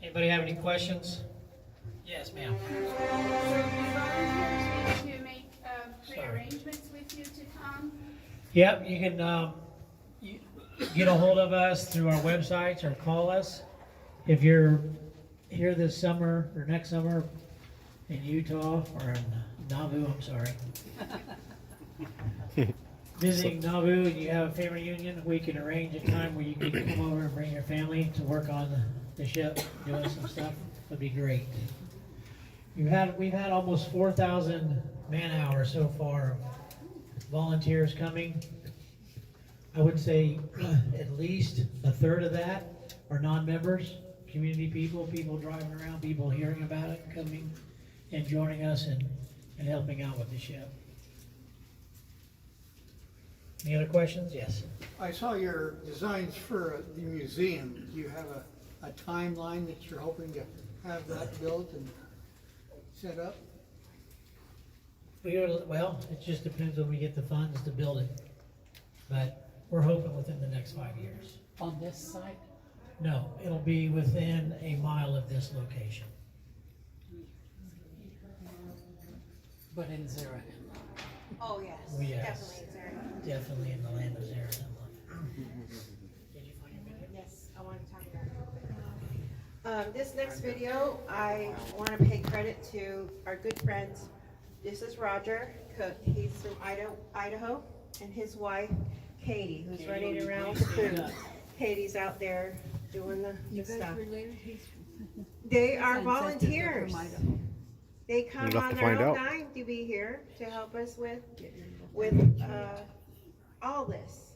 Anybody have any questions? Yes, ma'am. Volunteers need to make pre-arrangements with you to come. Yep, you can get a hold of us through our websites or call us. If you're here this summer or next summer in Utah or in Nauvoo, I'm sorry. Visiting Nauvoo and you have a family reunion, we can arrange a time where you can come over and bring your family to work on the ship, doing some stuff. Would be great. We've had almost 4,000 man hours so far of volunteers coming. I would say at least a third of that are non-members, community people driving around, people hearing about it, coming and joining us and helping out with the ship. Any other questions? Yes. I saw your designs for the museum. Do you have a timeline that you're hoping to have that built and set up? Well, it just depends when we get the funds to build it. But we're hoping within the next 5 years. On this site? No, it'll be within a mile of this location. But in Zara. Oh, yes, Oh, yes. definitely, Sarah. Definitely in the land of Zarahemla. Did you find your video? Yes, I want to talk about it. This next video, I want to pay credit to our good friends. This is Roger Cook. He's from Idaho, and his wife, Katie, who's running around with the food. Katie's out there doing the stuff. They are volunteers. They come Enough on to their find own out. dime to be here to help us with all this.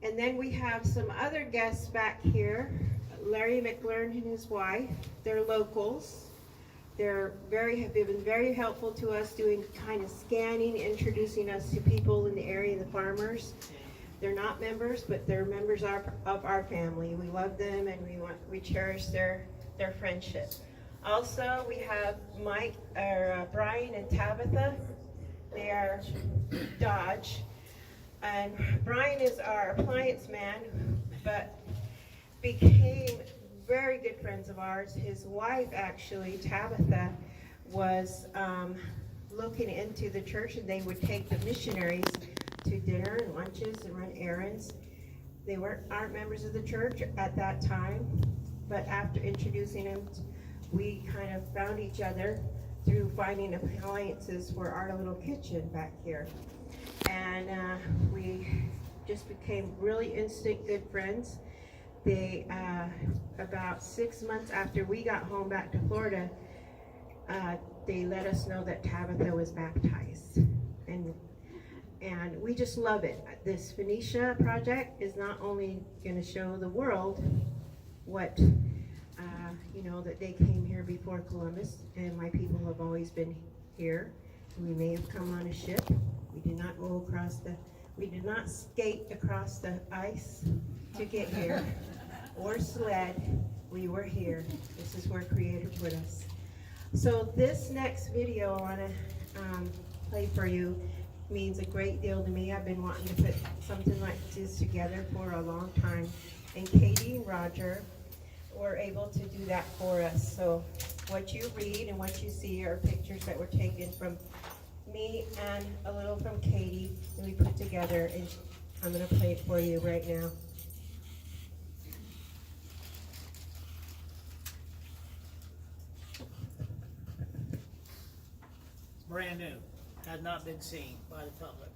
And then we have some other guests back here. Larry McLearn and his wife. They're locals. They've been very helpful to us, doing kind of scanning, introducing us to people in the area, the farmers. They're not members, but they're members of our family. We love them and we cherish their friendship. Also, we have Brian and Tabitha. They are Dodge. And Brian is our appliance man, but became very good friends of ours. His wife, actually, Tabitha, was looking into the church, and they would take the missionaries to dinner and lunches and run errands. They aren't members of the church at that time, but after introducing them, we kind of found each other through finding appliances for our little kitchen back here. And we just became really instant good friends. They, about 6 months after we got home back to Florida, they let us know that Tabitha was baptized. And we just love it. This Phoenicia project is not only going to show the world what, that they came here before Columbus, and my people have always been here. We may have come on a ship. We did not we did not skate across the ice to get here, or sled. We were here. This is where Creator put us. So this next video I want to play for you means a great deal to me. I've been wanting to put something like this together for a long time, and Katie and Roger were able to do that for us. So what you read and what you see are pictures that were taken from me and a little from Katie, and we put together, and I'm going to play it for you right now. Brand new, had not been seen by the public.